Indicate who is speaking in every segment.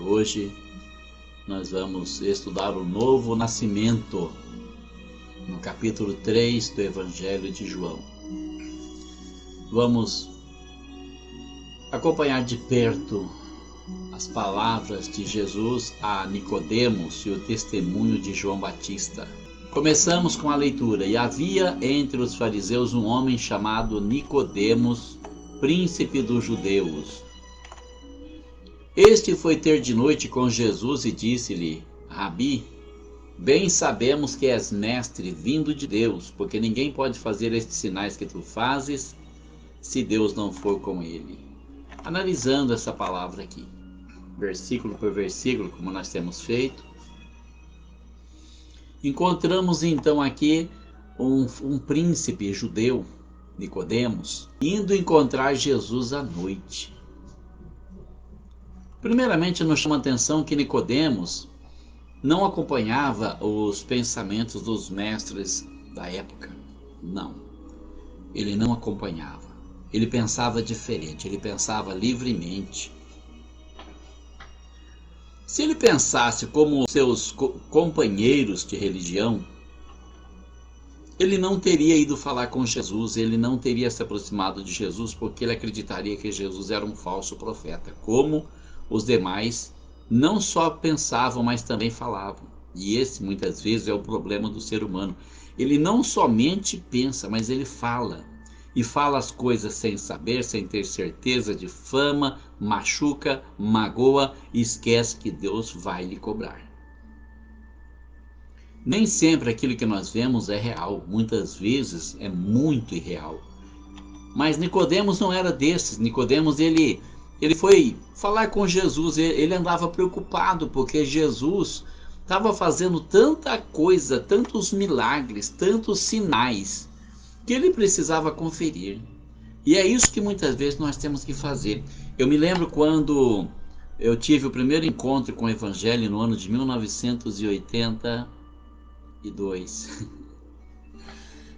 Speaker 1: Hoje nós vamos estudar o novo nascimento, no capítulo 3 do Evangelho de João. Vamos acompanhar de perto as palavras de Jesus a Nicodemos e o testemunho de João Batista. Começamos com a leitura. E havia entre os fariseus um homem chamado Nicodemos, príncipe dos judeus. Este foi ter de noite com Jesus e disse-lhe: Rabi, bem sabemos que és mestre vindo de Deus, porque ninguém pode fazer estes sinais que tu fazes, se Deus não for com ele. Analisando essa palavra aqui, versículo por versículo, como nós temos feito, encontramos então aqui um príncipe judeu, Nicodemos, indo encontrar Jesus à noite. Primeiramente, nos chama a atenção que Nicodemos não acompanhava os pensamentos dos mestres da época. Não, ele não acompanhava. Ele pensava diferente, ele pensava livremente. Se ele pensasse como seus companheiros de religião, ele não teria ido falar com Jesus, ele não teria se aproximado de Jesus, porque ele acreditaria que Jesus era um falso profeta, como os demais não só pensavam, mas também falavam. E esse muitas vezes é o problema do ser humano. Ele não somente pensa, mas ele fala. E fala as coisas sem saber, sem ter certeza, difama, machuca, magoa e esquece que Deus vai lhe cobrar. Nem sempre aquilo que nós vemos é real, muitas vezes é muito irreal. Mas Nicodemos não era desses. Nicodemos ele foi falar com Jesus, ele andava preocupado porque Jesus estava fazendo tanta coisa, tantos milagres, tantos sinais, que ele precisava conferir. E é isso que muitas vezes nós temos que fazer. Eu me lembro quando eu tive o primeiro encontro com o Evangelho no ano de 1982.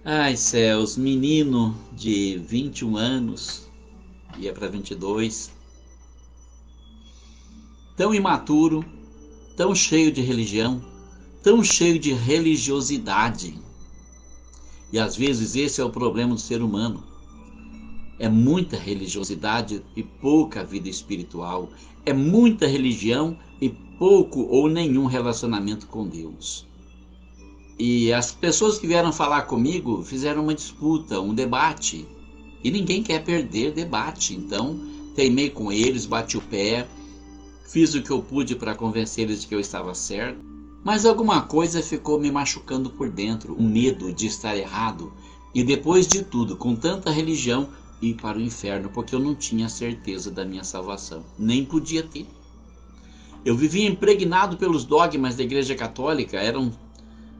Speaker 1: Ai céus, menino de 21 anos, ia para 22, tão imaturo, tão cheio de religião, tão cheio de religiosidade. E às vezes esse é o problema do ser humano. É muita religiosidade e pouca vida espiritual. É muita religião e pouco ou nenhum relacionamento com Deus. E as pessoas que vieram falar comigo fizeram uma disputa, um debate. E ninguém quer perder debate. Então, teimei com eles, bati o pé, fiz o que eu pude para convencer eles de que eu estava certo. Mas alguma coisa ficou me machucando por dentro, um medo de estar errado. E depois de tudo, com tanta religião, ir para o inferno, porque eu não tinha certeza da minha salvação. Nem podia ter. Eu vivia impregnado pelos dogmas da Igreja Católica. Eram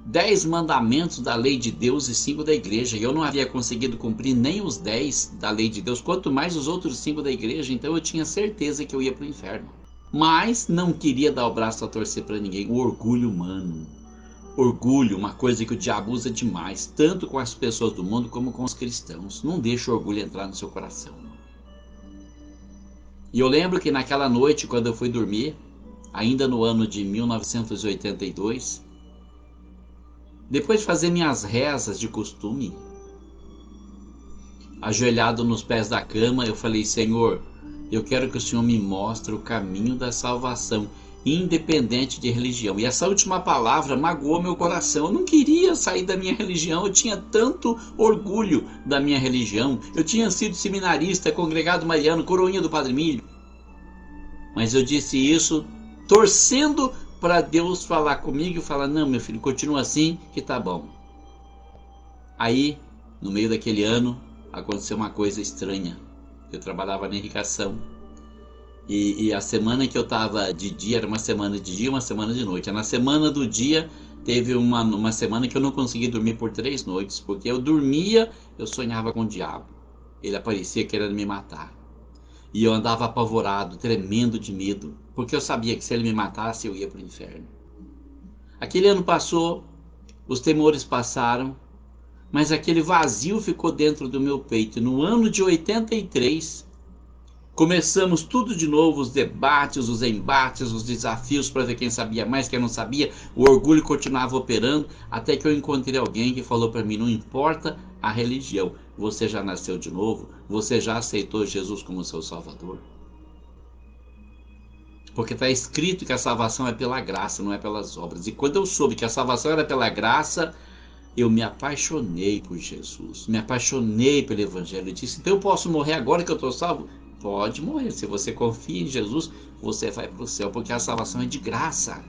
Speaker 1: 10 mandamentos da lei de Deus e 5 da igreja. E eu não havia conseguido cumprir nem os 10 da lei de Deus, quanto mais os outros 5 da igreja. Então eu tinha certeza que eu ia para o inferno. Mas não queria dar o braço a torcer para ninguém. O orgulho humano. Orgulho, uma coisa que o diabo usa demais, tanto com as pessoas do mundo como com os cristãos. Não deixa o orgulho entrar no seu coração. E eu lembro que naquela noite, quando eu fui dormir, ainda no ano de 1982, depois de fazer minhas rezas de costume, ajoelhado nos pés da cama, eu falei: Senhor, eu quero que o Senhor me mostre o caminho da salvação, independente de religião. E essa última palavra magoou meu coração. Eu não queria sair da minha religião. Eu tinha tanto orgulho da minha religião. Eu tinha sido seminarista, congregado mariano, coroinha do Padre Milho. Mas eu disse isso torcendo para Deus falar comigo e falar: não, meu filho, continua assim que tá bom. Aí, no meio daquele ano, aconteceu uma coisa estranha. Eu trabalhava na irrigação e a semana que eu estava de dia era uma semana de dia, uma semana de noite. Na semana do dia teve uma semana que eu não consegui dormir por 3 noites, porque eu dormia, eu sonhava com o diabo. Ele aparecia querendo me matar e eu andava apavorado, tremendo de medo, porque eu sabia que se ele me matasse eu ia para o inferno. Aquele ano passou, os temores passaram, mas aquele vazio ficou dentro do meu peito. No ano de 83, Começamos tudo de novo, os debates, os embates, os desafios para ver quem sabia mais, quem não sabia. O orgulho continuava operando, até que eu encontrei alguém que falou para mim: não importa a religião, você já nasceu de novo, você já aceitou Jesus como seu Salvador. Porque está escrito que a salvação é pela graça, não é pelas obras. E quando eu soube que a salvação era pela graça, eu me apaixonei por Jesus, me apaixonei pelo Evangelho. Eu disse: então eu posso morrer agora que eu estou salvo? Pode morrer. Se você confia em Jesus, você vai para o céu, porque a salvação é de graça.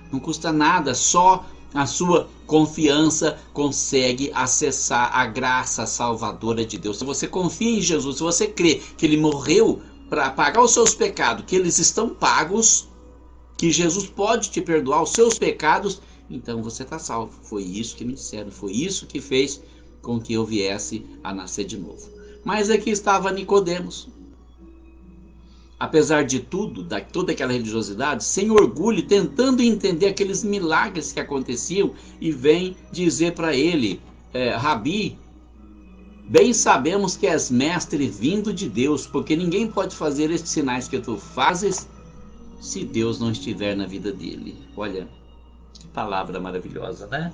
Speaker 1: Não custa nada, só a sua confiança consegue acessar a graça salvadora de Deus. Se você confia em Jesus, se você crê que Ele morreu para pagar os seus pecados, que eles estão pagos, que Jesus pode te perdoar os seus pecados, então você está salvo. Foi isso que me disseram, foi isso que fez com que eu viesse a nascer de novo. Mas aqui estava Nicodemos. Apesar de tudo, de toda aquela religiosidade, sem orgulho, tentando entender aqueles milagres que aconteciam, e vem dizer para ele: Rabi, bem sabemos que és mestre vindo de Deus, porque ninguém pode fazer estes sinais que tu fazes se Deus não estiver na vida dele. Olha, que palavra maravilhosa, né?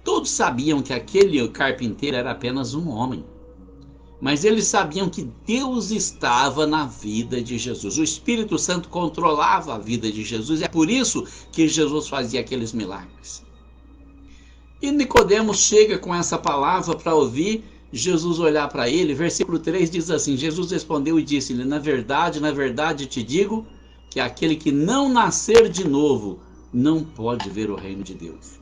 Speaker 1: Todos sabiam que aquele carpinteiro era apenas um homem, mas eles sabiam que Deus estava na vida de Jesus. O Espírito Santo controlava a vida de Jesus, é por isso que Jesus fazia aqueles milagres. E Nicodemos chega com essa palavra para ouvir Jesus olhar para ele. Versículo 3 diz assim: Jesus respondeu e disse-lhe: na verdade te digo que aquele que não nascer de novo não pode ver o reino de Deus.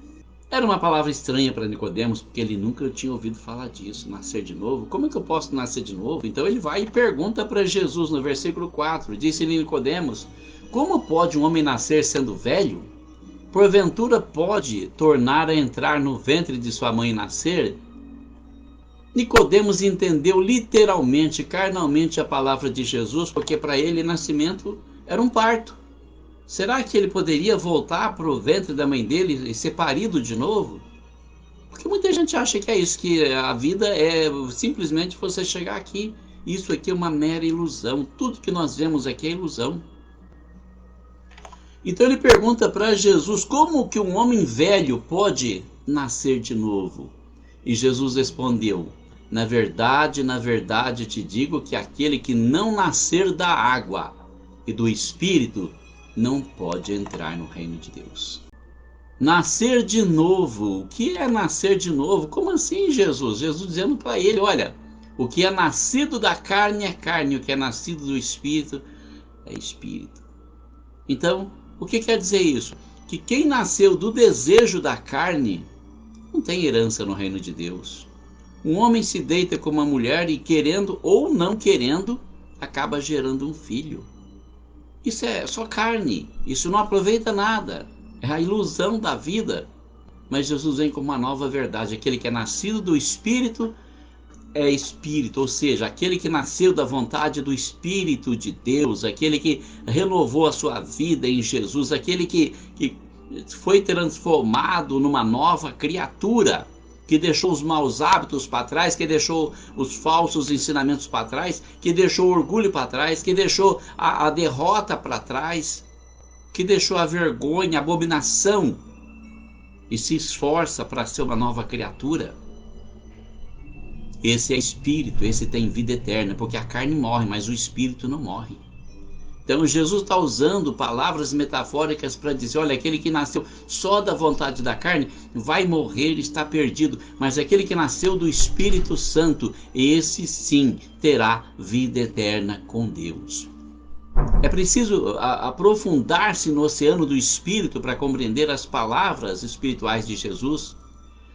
Speaker 1: Era uma palavra estranha para Nicodemos, porque ele nunca tinha ouvido falar disso, nascer de novo. Como é que eu posso nascer de novo? Então ele vai e pergunta para Jesus no versículo 4. Disse-lhe Nicodemos: como pode um homem nascer sendo velho? Porventura pode tornar a entrar no ventre de sua mãe e nascer? Nicodemos entendeu literalmente, carnalmente a palavra de Jesus, porque para ele nascimento era um parto. Será que ele poderia voltar para o ventre da mãe dele e ser parido de novo? Porque muita gente acha que é isso, que a vida é simplesmente você chegar aqui. Isso aqui é uma mera ilusão. Tudo que nós vemos aqui é ilusão. Então ele pergunta para Jesus: como que um homem velho pode nascer de novo? E Jesus respondeu: na verdade te digo que aquele que não nascer da água e do Espírito não pode entrar no reino de Deus. Nascer de novo. O que é nascer de novo? Como assim, Jesus? Jesus dizendo para ele: olha, o que é nascido da carne é carne, o que é nascido do Espírito é Espírito. Então, o que quer dizer isso? Que quem nasceu do desejo da carne não tem herança no reino de Deus. Um homem se deita com uma mulher e, querendo ou não querendo, acaba gerando um filho. Isso é só carne, isso não aproveita nada, é a ilusão da vida. Mas Jesus vem com uma nova verdade: aquele que é nascido do Espírito é Espírito, ou seja, aquele que nasceu da vontade do Espírito de Deus, aquele que renovou a sua vida em Jesus, aquele que foi transformado numa nova criatura, que deixou os maus hábitos para trás, que deixou os falsos ensinamentos para trás, que deixou o orgulho para trás, que deixou a derrota para trás, que deixou a vergonha, a abominação, e se esforça para ser uma nova criatura. Esse é Espírito, esse tem vida eterna, porque a carne morre, mas o Espírito não morre. Então Jesus está usando palavras metafóricas para dizer: olha, aquele que nasceu só da vontade da carne vai morrer, está perdido. Mas aquele que nasceu do Espírito Santo, esse sim terá vida eterna com Deus. É preciso aprofundar-se no oceano do Espírito para compreender as palavras espirituais de Jesus.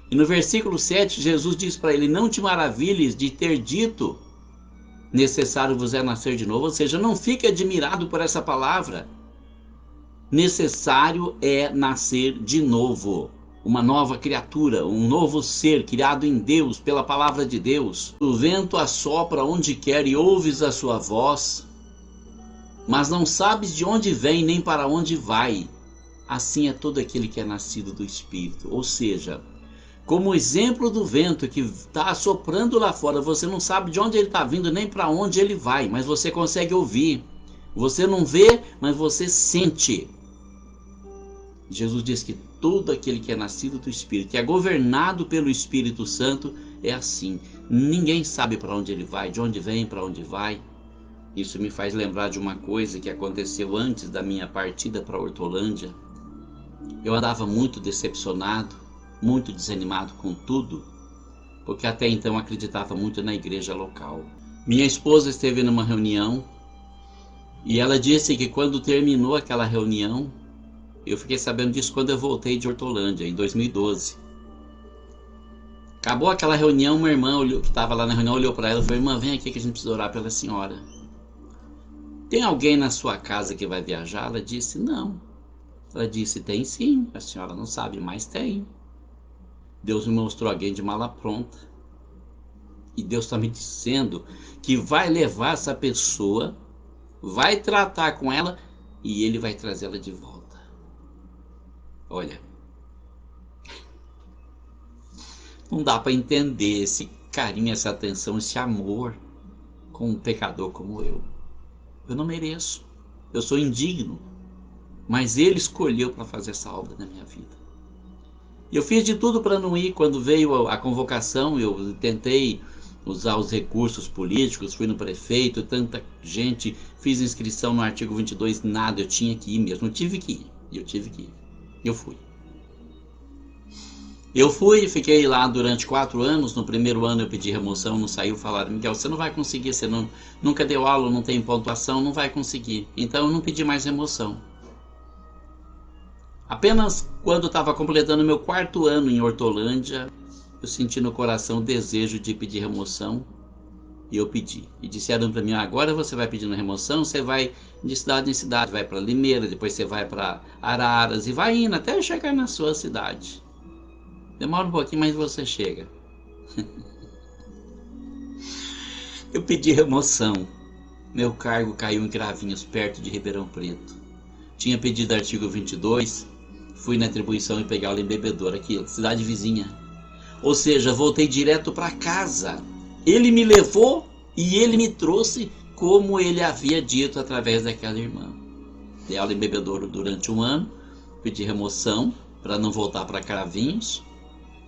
Speaker 1: E no versículo 7, Jesus diz para ele: não te maravilhes de ter dito, necessário vos é nascer de novo. Ou seja, não fique admirado por essa palavra. Necessário é nascer de novo. Uma nova criatura, um novo ser criado em Deus, pela palavra de Deus. O vento assopra onde quer e ouves a sua voz, mas não sabes de onde vem nem para onde vai. Assim é todo aquele que é nascido do Espírito. Ou seja, como o exemplo do vento que está soprando lá fora. Você não sabe de onde ele está vindo nem para onde ele vai, mas você consegue ouvir. Você não vê, mas você sente. Jesus diz que todo aquele que é nascido do Espírito, que é governado pelo Espírito Santo, é assim. Ninguém sabe para onde ele vai, de onde vem, para onde vai. Isso me faz lembrar de uma coisa que aconteceu antes da minha partida para Hortolândia. Eu andava muito decepcionado, muito desanimado com tudo, porque até então acreditava muito na igreja local. Minha esposa esteve numa reunião e ela disse que quando terminou aquela reunião, eu fiquei sabendo disso quando eu voltei de Hortolândia, em 2012. Acabou aquela reunião, uma irmã que estava lá na reunião olhou para ela e falou: irmã, vem aqui que a gente precisa orar pela senhora. Tem alguém na sua casa que vai viajar? Ela disse: não. Ela disse: tem sim, a senhora não sabe, mas tem. Deus me mostrou alguém de mala pronta. E Deus está me dizendo que vai levar essa pessoa, vai tratar com ela e Ele vai trazê-la de volta. Olha, não dá para entender esse carinho, essa atenção, esse amor com um pecador como eu. Eu não mereço, eu sou indigno, mas Ele escolheu para fazer essa obra na minha vida. Eu fiz de tudo para não ir. Quando veio a convocação, eu tentei usar os recursos políticos, fui no prefeito, tanta gente, fiz inscrição no artigo 22, nada, eu tinha que ir mesmo, eu tive que ir, eu fui. Eu fui, fiquei lá durante 4 anos, no primeiro ano eu pedi remoção, não saiu, falaram: Miguel, você não vai conseguir, você nunca deu aula, não tem pontuação, não vai conseguir. Então eu não pedi mais remoção. Apenas quando estava completando meu 4º ano em Hortolândia, eu senti no coração o desejo de pedir remoção e eu pedi. E disseram para mim: agora você vai pedindo remoção, você vai de cidade em cidade, vai para Limeira, depois você vai para Araras e vai indo até chegar na sua cidade. Demora um pouquinho, mas você chega. Eu pedi remoção. Meu cargo caiu em Cravinhos, perto de Ribeirão Preto. Tinha pedido artigo 22, fui na atribuição e pegar o embebedouro aqui, cidade vizinha. Ou seja, voltei direto para casa. Ele me levou e ele me trouxe como ele havia dito através daquela irmã. Dei aula em bebedouro durante 1 ano, pedi remoção para não voltar para Cravinhos.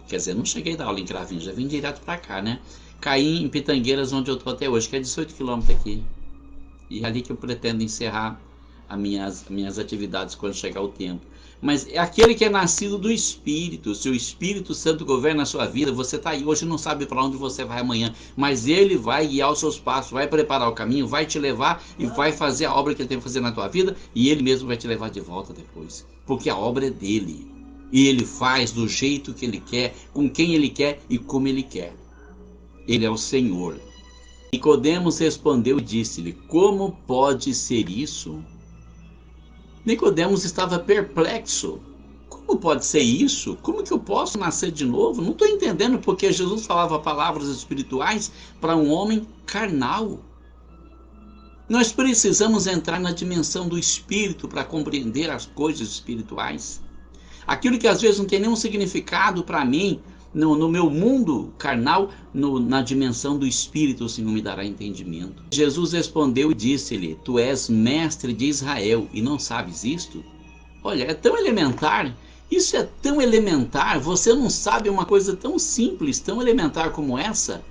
Speaker 1: Quer dizer, não cheguei a dar aula em Cravinhos, já vim direto para cá, né? Caí em Pitangueiras, onde eu estou até hoje, que é 18 quilômetros aqui. E é ali que eu pretendo encerrar as minhas atividades quando chegar o tempo. Mas é aquele que é nascido do Espírito. Se o Espírito Santo governa a sua vida, você está aí hoje, não sabe para onde você vai amanhã, mas Ele vai guiar os seus passos, vai preparar o caminho, vai te levar e vai fazer a obra que Ele tem que fazer na tua vida, e Ele mesmo vai te levar de volta depois, porque a obra é dele. E Ele faz do jeito que Ele quer, com quem Ele quer e como Ele quer. Ele é o Senhor. Nicodemos respondeu e disse-lhe: como pode ser isso? Nicodemos estava perplexo. Como pode ser isso? Como que eu posso nascer de novo? Não estou entendendo, porque Jesus falava palavras espirituais para um homem carnal. Nós precisamos entrar na dimensão do Espírito para compreender as coisas espirituais. Aquilo que às vezes não tem nenhum significado para mim, no meu mundo carnal, na dimensão do Espírito, o Senhor me dará entendimento. Jesus respondeu e disse-lhe: tu és mestre de Israel e não sabes isto? Olha, é tão elementar, isso é tão elementar, você não sabe uma coisa tão simples, tão elementar como essa?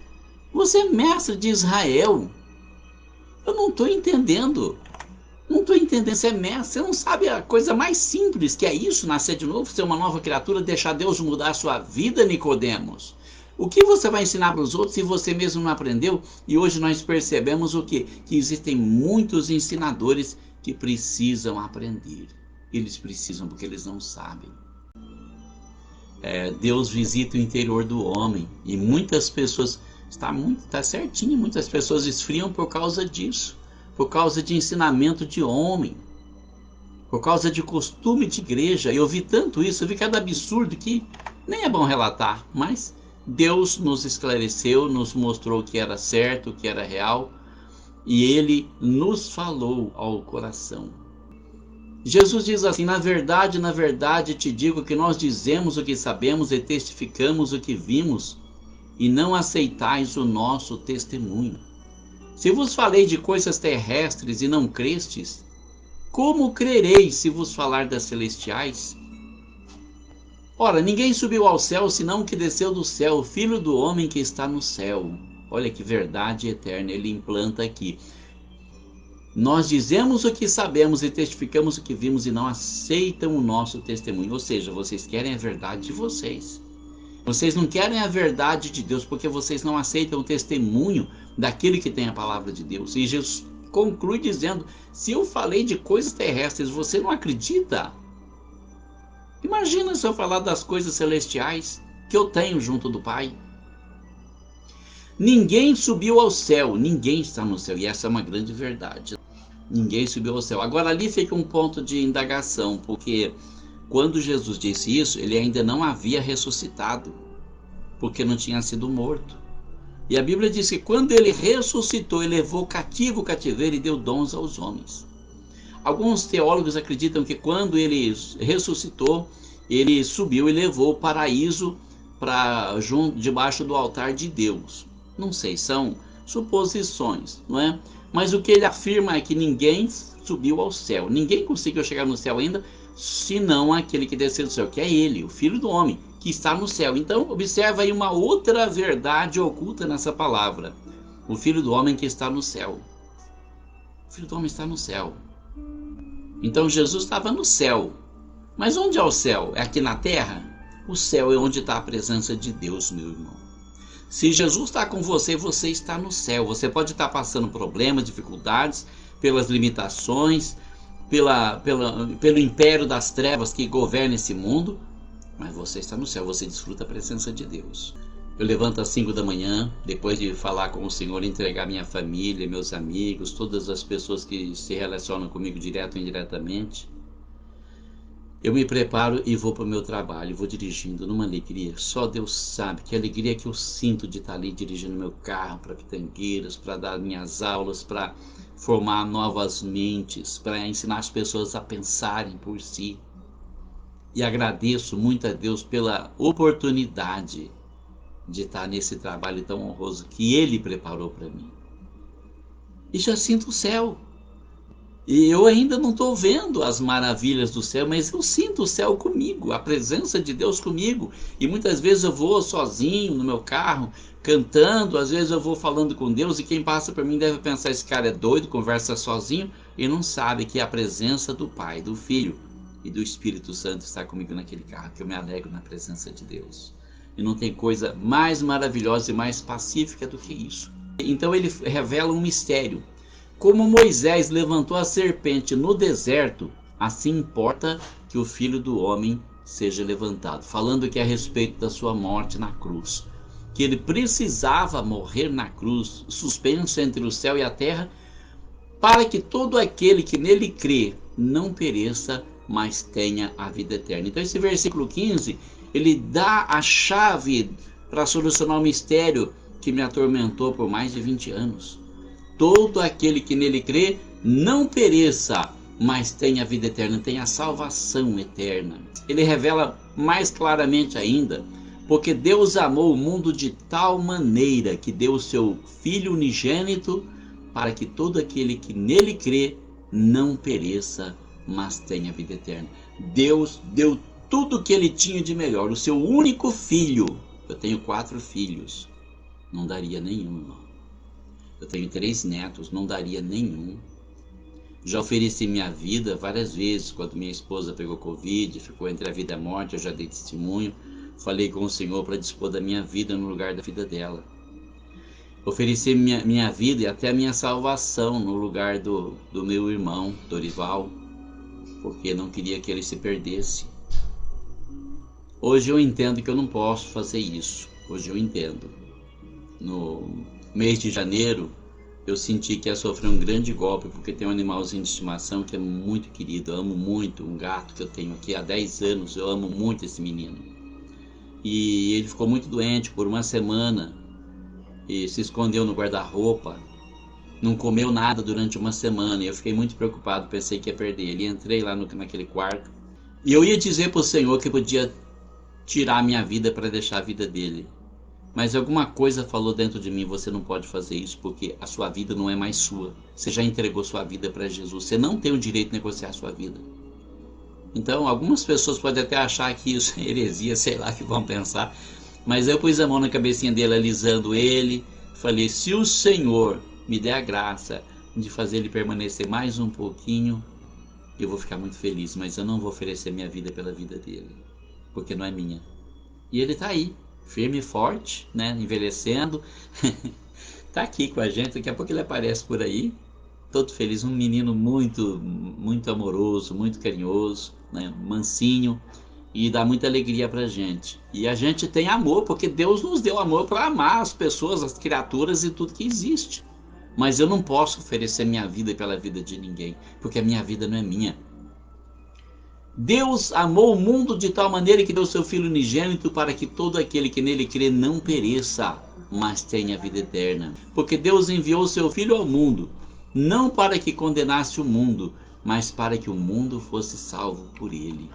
Speaker 1: Você é mestre de Israel. Eu não estou entendendo. Não estou entendendo, você é mestre, você não sabe a coisa mais simples que é isso, nascer de novo, ser uma nova criatura, deixar Deus mudar a sua vida, Nicodemos. O que você vai ensinar para os outros se você mesmo não aprendeu? E hoje nós percebemos o quê? Que existem muitos ensinadores que precisam aprender. Eles precisam porque eles não sabem. Deus visita o interior do homem e muitas pessoas, está certinho, muitas pessoas esfriam por causa disso. Por causa de ensinamento de homem, por causa de costume de igreja. Eu vi tanto isso, eu vi cada absurdo que nem é bom relatar, mas Deus nos esclareceu, nos mostrou o que era certo, o que era real, e Ele nos falou ao coração. Jesus diz assim: na verdade te digo que nós dizemos o que sabemos e testificamos o que vimos, e não aceitais o nosso testemunho. Se vos falei de coisas terrestres e não crestes, como crereis se vos falar das celestiais? Ora, ninguém subiu ao céu senão o que desceu do céu, o Filho do homem que está no céu. Olha que verdade eterna ele implanta aqui. Nós dizemos o que sabemos e testificamos o que vimos e não aceitam o nosso testemunho. Ou seja, vocês querem a verdade de vocês. Vocês não querem a verdade de Deus porque vocês não aceitam o testemunho daquele que tem a palavra de Deus. E Jesus conclui dizendo: se eu falei de coisas terrestres, você não acredita? Imagina se eu falar das coisas celestiais que eu tenho junto do Pai. Ninguém subiu ao céu, ninguém está no céu. E essa é uma grande verdade. Ninguém subiu ao céu. Agora ali fica um ponto de indagação, porque quando Jesus disse isso, ele ainda não havia ressuscitado, porque não tinha sido morto. E a Bíblia diz que quando ele ressuscitou, ele levou cativo o cativeiro e deu dons aos homens. Alguns teólogos acreditam que quando ele ressuscitou, ele subiu e levou o paraíso para junto debaixo do altar de Deus. Não sei, são suposições, não é? Mas o que ele afirma é que ninguém subiu ao céu, ninguém conseguiu chegar no céu ainda, senão aquele que desceu do céu, que é ele, o Filho do homem, que está no céu. Então observa aí uma outra verdade oculta nessa palavra: o Filho do homem que está no céu. O Filho do homem está no céu. Então Jesus estava no céu. Mas onde é o céu? É aqui na terra? O céu é onde está a presença de Deus, meu irmão. Se Jesus está com você, você está no céu. Você pode estar passando problemas, dificuldades, pelas limitações, pelo império das trevas que governa esse mundo, mas você está no céu, você desfruta a presença de Deus. Eu levanto às 5 da manhã, depois de falar com o Senhor, entregar minha família, meus amigos, todas as pessoas que se relacionam comigo direto ou indiretamente. Eu me preparo e vou para o meu trabalho, vou dirigindo numa alegria. Só Deus sabe que alegria que eu sinto de estar ali dirigindo meu carro para Pitangueiras, para dar minhas aulas, para formar novas mentes, para ensinar as pessoas a pensarem por si. E agradeço muito a Deus pela oportunidade de estar nesse trabalho tão honroso que Ele preparou para mim. E já sinto o céu. E eu ainda não estou vendo as maravilhas do céu, mas eu sinto o céu comigo, a presença de Deus comigo. E muitas vezes eu vou sozinho no meu carro, cantando, às vezes eu vou falando com Deus, e quem passa por mim deve pensar: esse cara é doido, conversa sozinho, e não sabe que a presença do Pai, do Filho e do Espírito Santo está comigo naquele carro, que eu me alegro na presença de Deus. E não tem coisa mais maravilhosa e mais pacífica do que isso. Então ele revela um mistério. Como Moisés levantou a serpente no deserto, assim importa que o Filho do Homem seja levantado. Falando que é a respeito da sua morte na cruz. Que ele precisava morrer na cruz, suspenso entre o céu e a terra, para que todo aquele que nele crê não pereça, mas tenha a vida eterna. Então esse versículo 15, ele dá a chave para solucionar o mistério que me atormentou por mais de 20 anos. Todo aquele que nele crê não pereça, mas tenha a vida eterna, tenha a salvação eterna. Ele revela mais claramente ainda: porque Deus amou o mundo de tal maneira que deu o seu Filho unigênito, para que todo aquele que nele crê não pereça, mas tenha a vida eterna. Deus deu tudo o que ele tinha de melhor, o seu único filho. Eu tenho 4 filhos, não daria nenhum, irmão. Eu tenho 3 netos, não daria nenhum. Já ofereci minha vida várias vezes. Quando minha esposa pegou Covid, ficou entre a vida e a morte, eu já dei testemunho. Falei com o Senhor para dispor da minha vida no lugar da vida dela. Ofereci minha vida e até a minha salvação no lugar do meu irmão, Dorival, porque não queria que ele se perdesse. Hoje eu entendo que eu não posso fazer isso. Hoje eu entendo. No mês de janeiro, eu senti que ia sofrer um grande golpe, porque tem um animalzinho de estimação que é muito querido. Eu amo muito, um gato que eu tenho aqui há 10 anos. Eu amo muito esse menino. E ele ficou muito doente por uma semana e se escondeu no guarda-roupa. não comeu nada durante uma semana. Eu fiquei muito preocupado, pensei que ia perder ele. Entrei lá naquele quarto e eu ia dizer para o Senhor que podia tirar a minha vida para deixar a vida dele. Mas alguma coisa falou dentro de mim: você não pode fazer isso porque a sua vida não é mais sua. Você já entregou sua vida para Jesus. Você não tem o direito de negociar a sua vida. Então, algumas pessoas podem até achar que isso é heresia, sei lá, que vão pensar. Mas eu pus a mão na cabecinha dele, alisando ele. Falei: se o Senhor me der a graça de fazer ele permanecer mais um pouquinho, eu vou ficar muito feliz. Mas eu não vou oferecer minha vida pela vida dele, porque não é minha. E ele está aí, firme e forte, né, envelhecendo. Está aqui com a gente. Daqui a pouco ele aparece por aí, todo feliz. Um menino muito, muito amoroso, muito carinhoso, né, mansinho, e dá muita alegria pra gente. E a gente tem amor, porque Deus nos deu amor para amar as pessoas, as criaturas e tudo que existe. Mas eu não posso oferecer minha vida pela vida de ninguém, porque a minha vida não é minha. Deus amou o mundo de tal maneira que deu seu Filho unigênito para que todo aquele que nele crê não pereça, mas tenha vida eterna. Porque Deus enviou o seu Filho ao mundo, não para que condenasse o mundo, mas para que o mundo fosse salvo por ele.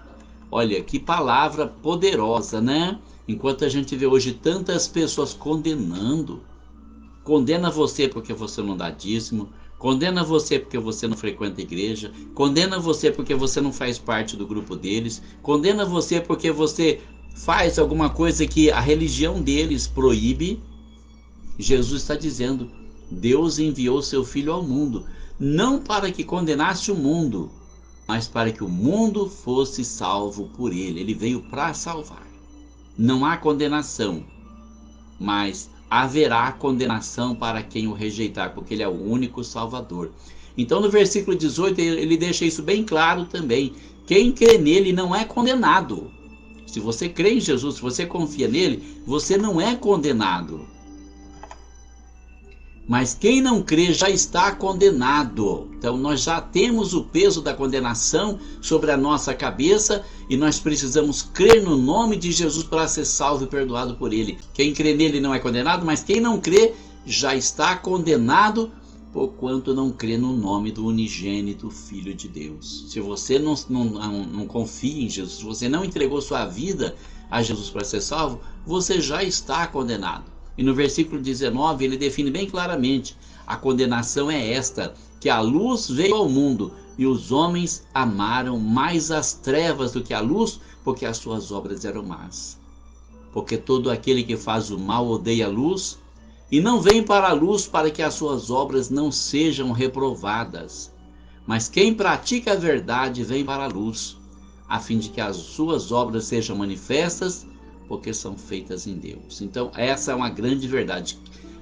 Speaker 1: Olha, que palavra poderosa, né? Enquanto a gente vê hoje tantas pessoas condenando. Condena você porque você não dá dízimo. Condena você porque você não frequenta a igreja. Condena você porque você não faz parte do grupo deles. Condena você porque você faz alguma coisa que a religião deles proíbe. Jesus está dizendo: Deus enviou seu Filho ao mundo, não para que condenasse o mundo, mas para que o mundo fosse salvo por ele. Ele veio para salvar. Não há condenação, mas haverá condenação para quem o rejeitar, porque ele é o único Salvador. Então no versículo 18 ele deixa isso bem claro também: quem crê nele não é condenado. Se você crê em Jesus, se você confia nele, você não é condenado. Mas quem não crê já está condenado. Então nós já temos o peso da condenação sobre a nossa cabeça e nós precisamos crer no nome de Jesus para ser salvo e perdoado por ele. Quem crê nele não é condenado, mas quem não crê já está condenado, porquanto não crê no nome do unigênito Filho de Deus. Se você não confia em Jesus, se você não entregou sua vida a Jesus para ser salvo, você já está condenado. E no versículo 19 ele define bem claramente: a condenação é esta, que a luz veio ao mundo e os homens amaram mais as trevas do que a luz, porque as suas obras eram más. Porque todo aquele que faz o mal odeia a luz e não vem para a luz, para que as suas obras não sejam reprovadas. Mas quem pratica a verdade vem para a luz, a fim de que as suas obras sejam manifestas, porque são feitas em Deus. Então essa é uma grande verdade.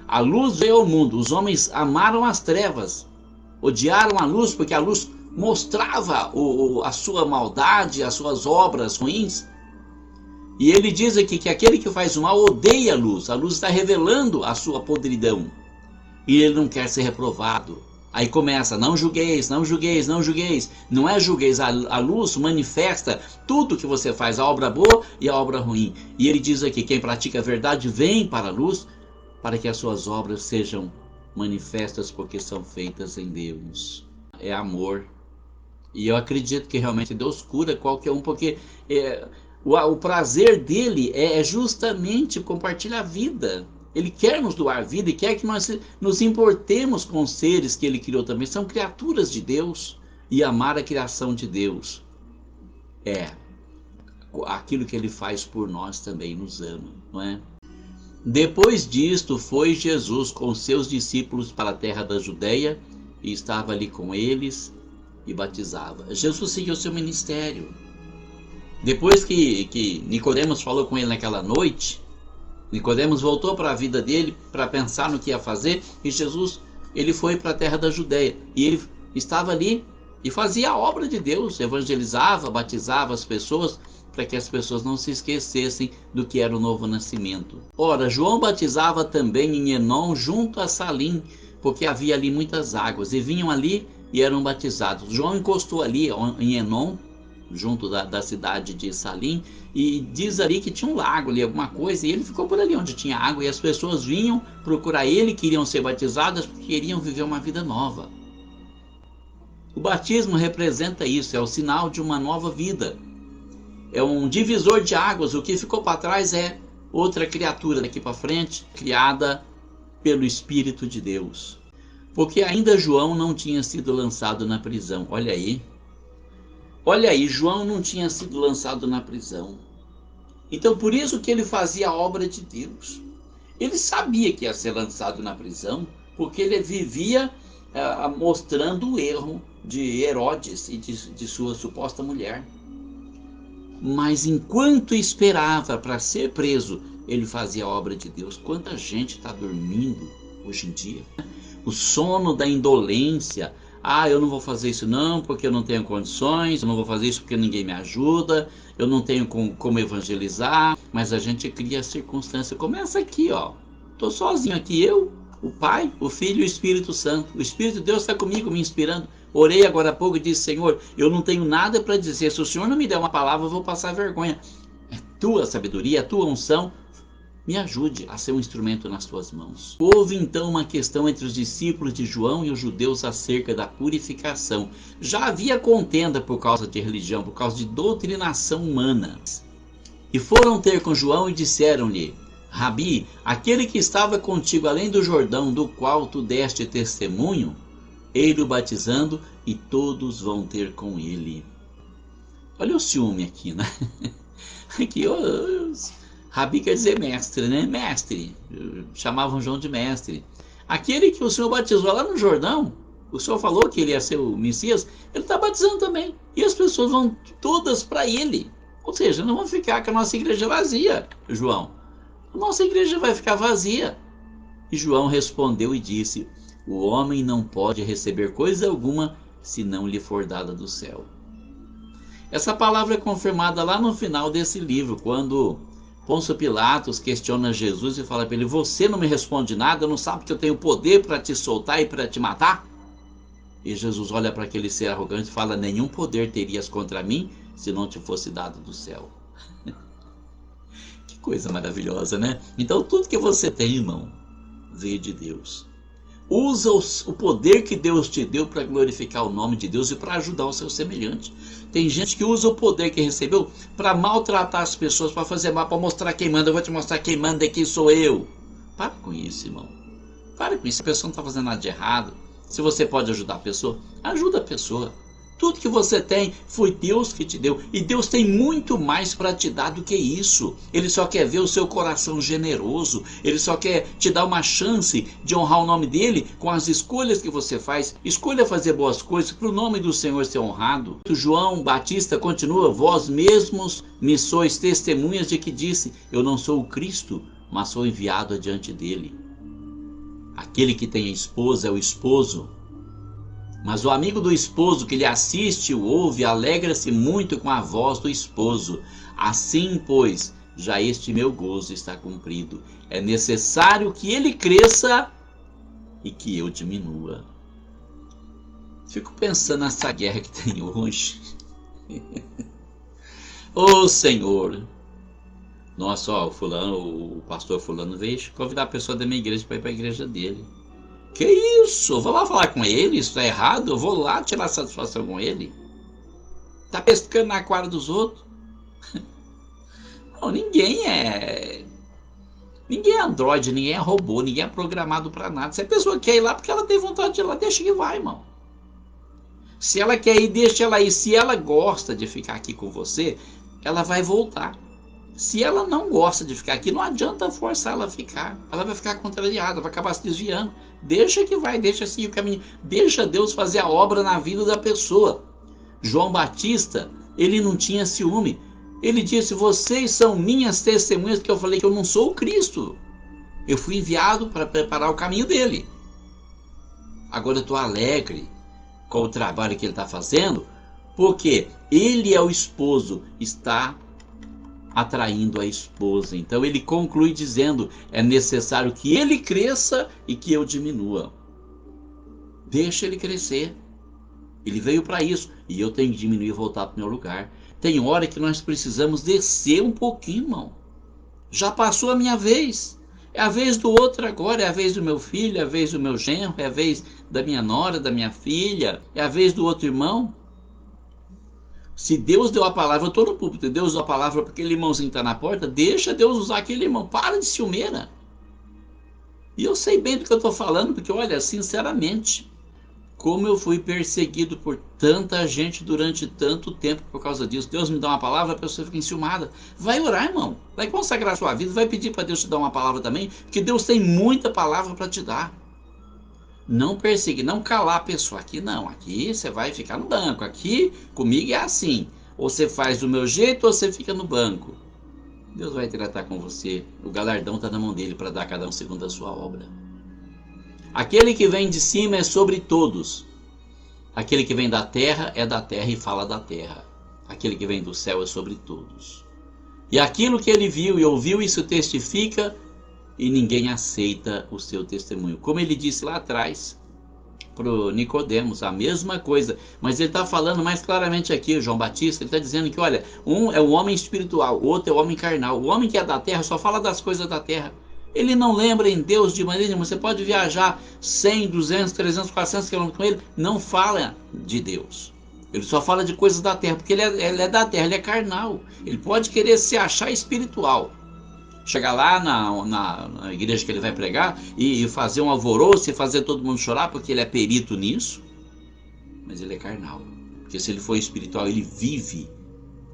Speaker 1: A luz veio ao mundo, os homens amaram as trevas, odiaram a luz, porque a luz mostrava a sua maldade, as suas obras ruins. E ele diz aqui que aquele que faz o mal odeia a luz está revelando a sua podridão, e ele não quer ser reprovado. Aí começa: não julgueis, não julgueis, não julgueis. Não é julgueis, a luz manifesta tudo que você faz, a obra boa e a obra ruim. E ele diz aqui: quem pratica a verdade vem para a luz, para que as suas obras sejam manifestas, porque são feitas em Deus. É amor. E eu acredito que realmente Deus cura qualquer um, porque o prazer dele é justamente compartilhar a vida. Ele quer nos doar vida e quer que nós nos importemos com os seres que ele criou também. São criaturas de Deus, e amar a criação de Deus é aquilo que ele faz por nós também, nos ama, não é? Depois disto foi Jesus com seus discípulos para a terra da Judeia, e estava ali com eles e batizava. Jesus seguiu seu ministério. Depois que Nicodemos falou com ele naquela noite, Nicodemos voltou para a vida dele para pensar no que ia fazer, e Jesus, ele foi para a terra da Judeia, e ele estava ali e fazia a obra de Deus, evangelizava, batizava as pessoas, para que as pessoas não se esquecessem do que era o novo nascimento. Ora, João batizava também em Enom, junto a Salim, porque havia ali muitas águas, e vinham ali e eram batizados. João encostou ali em Enom, junto da cidade de Salim, e diz ali que tinha um lago ali, alguma coisa, e ele ficou por ali onde tinha água, e as pessoas vinham procurar ele, queriam ser batizadas, queriam viver uma vida nova. O batismo representa isso, é o sinal de uma nova vida. É um divisor de águas, o que ficou para trás é outra criatura daqui para frente, criada pelo Espírito de Deus. Porque ainda João não tinha sido lançado na prisão, olha aí. Olha aí, João não tinha sido lançado na prisão. Então por isso que ele fazia a obra de Deus. Ele sabia que ia ser lançado na prisão, porque ele vivia mostrando o erro de Herodes e de sua suposta mulher. Mas enquanto esperava para ser preso, ele fazia a obra de Deus. Quanta gente está dormindo hoje em dia? O sono da indolência. Eu não vou fazer isso não, porque eu não tenho condições, eu não vou fazer isso porque ninguém me ajuda, eu não tenho como evangelizar, mas a gente cria a circunstância. Começa aqui, ó. Estou sozinho aqui, eu, o Pai, o Filho e o Espírito Santo. O Espírito de Deus está comigo, me inspirando. Orei agora há pouco e disse: Senhor, eu não tenho nada para dizer. Se o Senhor não me der uma palavra, eu vou passar vergonha. É tua sabedoria, é tua unção. Me ajude a ser um instrumento nas tuas mãos. Houve então uma questão entre os discípulos de João e os judeus acerca da purificação. Já havia contenda por causa de religião, por causa de doutrinação humana. E foram ter com João e disseram-lhe: Rabi, aquele que estava contigo além do Jordão, do qual tu deste testemunho, ele o batizando, e todos vão ter com ele. Olha o ciúme aqui, né? Aqui, Rabi quer dizer mestre, né? Mestre. Chamavam João de mestre. Aquele que o Senhor batizou lá no Jordão, o Senhor falou que ele ia ser o Messias, ele está batizando também. E as pessoas vão todas para ele. Ou seja, não vão ficar com a nossa igreja vazia, João. A nossa igreja vai ficar vazia. E João respondeu e disse: o homem não pode receber coisa alguma se não lhe for dada do céu. Essa palavra é confirmada lá no final desse livro, quando Pôncio Pilatos questiona Jesus e fala para ele: você não me responde nada, não sabe que eu tenho poder para te soltar e para te matar? E Jesus olha para aquele ser arrogante e fala: nenhum poder terias contra mim se não te fosse dado do céu. Que coisa maravilhosa, né? Então tudo que você tem, irmão, veio de Deus. Usa o poder que Deus te deu para glorificar o nome de Deus e para ajudar o seu semelhante. Tem gente que usa o poder que recebeu para maltratar as pessoas, para fazer mal, para mostrar quem manda. Eu vou te mostrar quem manda, aqui sou eu. Para com isso, irmão. Para com isso. A pessoa não está fazendo nada de errado. Se você pode ajudar a pessoa, ajuda a pessoa. Tudo que você tem foi Deus que te deu. E Deus tem muito mais para te dar do que isso. Ele só quer ver o seu coração generoso. Ele só quer te dar uma chance de honrar o nome dele com as escolhas que você faz. Escolha fazer boas coisas para o nome do Senhor ser honrado. João Batista continua: vós mesmos me sois testemunhas de que disse: eu não sou o Cristo, mas sou enviado adiante dele. Aquele que tem a esposa é o esposo. Mas o amigo do esposo que lhe assiste, o ouve, alegra-se muito com a voz do esposo. Assim, pois, já este meu gozo está cumprido. É necessário que ele cresça e que eu diminua. Fico pensando nessa guerra que tem hoje. Ô Senhor! Nossa, o pastor fulano veio convidar a pessoa da minha igreja para ir para a igreja dele. Que isso? Eu vou lá falar com ele, isso tá errado? Eu vou lá tirar satisfação com ele? Tá pescando na aquário dos outros? Não, ninguém é androide, ninguém é robô, ninguém é programado para nada. Se a pessoa quer ir lá porque ela tem vontade de ir lá, deixa que vai, irmão. Se ela quer ir, deixa ela ir. Se ela gosta de ficar aqui com você, ela vai voltar. Se ela não gosta de ficar aqui, não adianta forçar ela a ficar. Ela vai ficar contrariada, vai acabar se desviando. Deixa que vai, deixa assim o caminho. Deixa Deus fazer a obra na vida da pessoa. João Batista, ele não tinha ciúme. Ele disse: vocês são minhas testemunhas, que eu falei que eu não sou o Cristo. Eu fui enviado para preparar o caminho dele. Agora eu estou alegre com o trabalho que ele está fazendo, porque ele é o esposo, está atraindo a esposa. Então ele conclui dizendo: é necessário que ele cresça e que eu diminua. Deixa ele crescer. Ele veio para isso, e eu tenho que diminuir e voltar para o meu lugar. Tem hora que nós precisamos descer um pouquinho, irmão. Já passou a minha vez. É a vez do outro agora, é a vez do meu filho, é a vez do meu genro, é a vez da minha nora, da minha filha, é a vez do outro irmão. Se Deus deu a palavra, eu estou no púlpito, Deus deu a palavra para aquele irmãozinho que está na porta, deixa Deus usar aquele irmão, para de ciumeira. E eu sei bem do que eu estou falando, porque olha, sinceramente, como eu fui perseguido por tanta gente durante tanto tempo por causa disso. Deus me dá uma palavra, a pessoa fica enciumada. Vai orar, irmão. Vai consagrar a sua vida, vai pedir para Deus te dar uma palavra também, porque Deus tem muita palavra para te dar. Não perseguir, não calar a pessoa. Aqui não, aqui você vai ficar no banco. Aqui comigo é assim. Ou você faz do meu jeito ou você fica no banco. Deus vai tratar com você. O galardão está na mão dele para dar a cada um segundo a sua obra. Aquele que vem de cima é sobre todos. Aquele que vem da terra é da terra e fala da terra. Aquele que vem do céu é sobre todos. E aquilo que ele viu e ouviu, isso testifica, e ninguém aceita o seu testemunho. Como ele disse lá atrás para o Nicodemos, a mesma coisa. Mas ele está falando mais claramente aqui, o João Batista, ele está dizendo que, olha, um é o homem espiritual, o outro é o homem carnal. O homem que é da terra só fala das coisas da terra. Ele não lembra em Deus de maneira nenhuma. Você pode viajar 100, 200, 300, 400 quilômetros com ele, não fala de Deus. Ele só fala de coisas da terra, porque ele é da terra, ele é carnal. Ele pode querer se achar espiritual. Chegar lá na igreja que ele vai pregar e fazer um alvoroço e fazer todo mundo chorar, porque ele é perito nisso. Mas ele é carnal. Porque se ele for espiritual, ele vive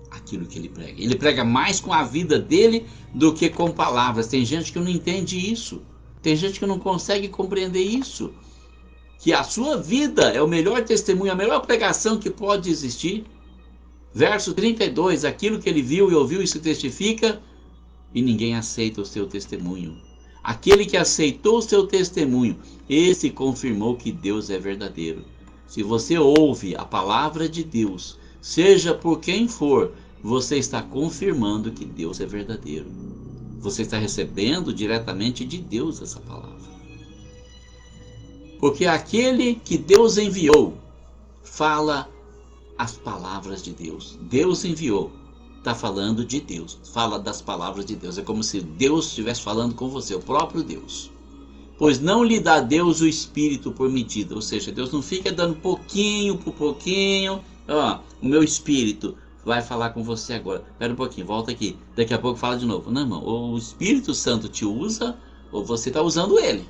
Speaker 1: aquilo que ele prega. Ele prega mais com a vida dele do que com palavras. Tem gente que não entende isso. Tem gente que não consegue compreender isso. Que a sua vida é o melhor testemunho, a melhor pregação que pode existir. Verso 32, aquilo que ele viu e ouviu, isso testifica, e ninguém aceita o seu testemunho. Aquele que aceitou o seu testemunho, esse confirmou que Deus é verdadeiro. Se você ouve a palavra de Deus, seja por quem for, você está confirmando que Deus é verdadeiro. Você está recebendo diretamente de Deus essa palavra. Porque aquele que Deus enviou fala as palavras de Deus. Deus enviou, está falando de Deus, fala das palavras de Deus. É como se Deus estivesse falando com você, o próprio Deus. Pois não lhe dá Deus o Espírito por medida. Ou seja, Deus não fica dando pouquinho por pouquinho. O meu Espírito vai falar com você agora. Espera um pouquinho, volta aqui. Daqui a pouco fala de novo. Não, irmão, ou o Espírito Santo te usa, ou você está usando ele.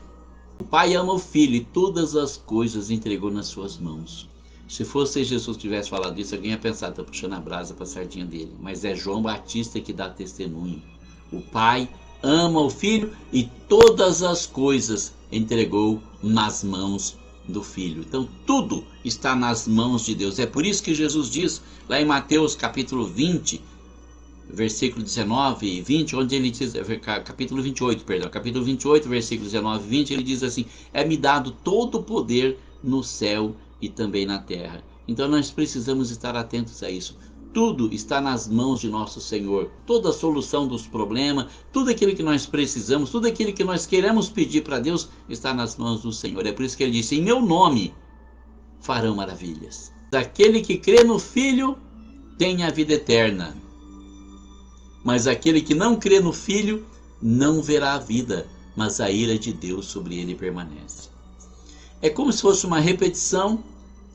Speaker 1: O Pai ama o Filho e todas as coisas entregou nas suas mãos. Se fosse Jesus que tivesse falado isso, alguém ia pensar, está puxando a brasa para a sardinha dele. Mas é João Batista que dá testemunho. O Pai ama o Filho e todas as coisas entregou nas mãos do Filho. Então tudo está nas mãos de Deus. É por isso que Jesus diz lá em Mateus capítulo 20, versículo 19 e 20, onde ele diz, capítulo 28, versículo 19 e 20, ele diz assim: é-me dado todo o poder no céu e também na terra. Então nós precisamos estar atentos a isso. Tudo está nas mãos de nosso Senhor. Toda a solução dos problemas, tudo aquilo que nós precisamos, tudo aquilo que nós queremos pedir para Deus está nas mãos do Senhor. É por isso que ele disse: em meu nome farão maravilhas. Aquele que crê no Filho tem a vida eterna. Mas aquele que não crê no Filho não verá a vida, mas a ira de Deus sobre ele permanece. É como se fosse uma repetição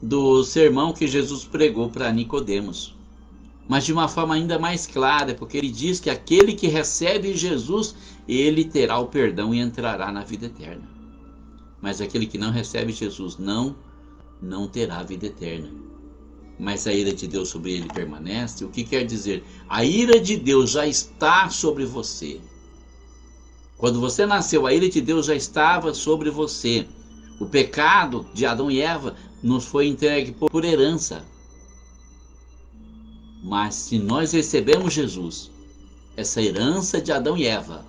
Speaker 1: do sermão que Jesus pregou para Nicodemos, mas de uma forma ainda mais clara, porque ele diz que aquele que recebe Jesus, ele terá o perdão e entrará na vida eterna. Mas aquele que não recebe Jesus não terá a vida eterna. Mas a ira de Deus sobre ele permanece. O que quer dizer? A ira de Deus já está sobre você. Quando você nasceu, a ira de Deus já estava sobre você. O pecado de Adão e Eva nos foi entregue por herança. Mas se nós recebemos Jesus, essa herança de Adão e Eva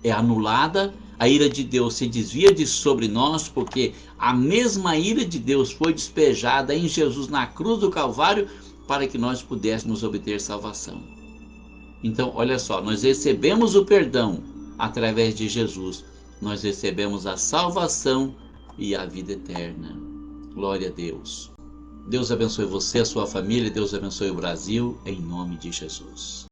Speaker 1: é anulada, a ira de Deus se desvia de sobre nós, porque a mesma ira de Deus foi despejada em Jesus na cruz do Calvário para que nós pudéssemos obter salvação. Então, olha só, nós recebemos o perdão através de Jesus, nós recebemos a salvação e a vida eterna. Glória a Deus. Deus abençoe você, a sua família, Deus abençoe o Brasil, em nome de Jesus.